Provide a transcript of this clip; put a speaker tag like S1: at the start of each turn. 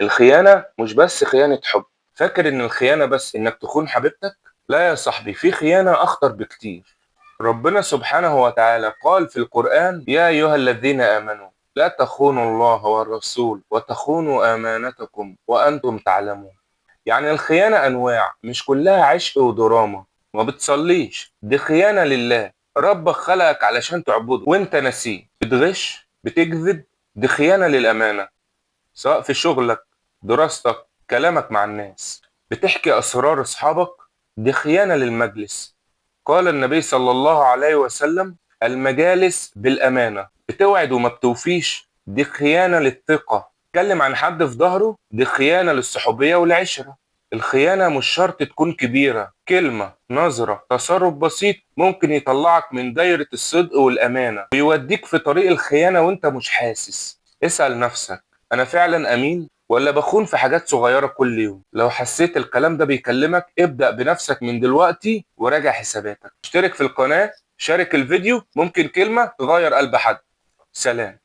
S1: الخيانة مش بس خيانة حب. فاكر إن الخيانة بس إنك تخون حبيبتك؟ لا يا صاحبي، في خيانة أخطر بكتير. ربنا سبحانه وتعالى قال في القرآن: يا أيها الذين آمنوا لا تخونوا الله والرسول وتخونوا أمانتكم وأنتم تعلمون. يعني الخيانة أنواع، مش كلها عشق ودراما. ما بتصليش، دي خيانة لله. ربك خلقك علشان تعبده وانت نسيه. بتغش، بتكذب، دي خيانة للأمانة. سواء في شغلك، دراستك، كلامك مع الناس. بتحكي أسرار أصحابك، دي خيانة للمجلس. قال النبي صلى الله عليه وسلم: المجالس بالأمانة. بتوعد وما بتوفيش، دي خيانة للثقة. تكلم عن حد في ظهره، دي خيانة للصحوبية والعشرة. الخيانة مش شرط تكون كبيرة، كلمة، نظرة، تصرف بسيط ممكن يطلعك من دايرة الصدق والأمانة ويوديك في طريق الخيانة وانت مش حاسس. اسأل نفسك: أنا فعلا أمين ولا بخون في حاجات صغيرة كل يوم؟ لو حسيت الكلام ده بيكلمك، ابدأ بنفسك من دلوقتي وراجع حساباتك. اشترك في القناة، شارك الفيديو، ممكن كلمة تغير قلب حد. سلام.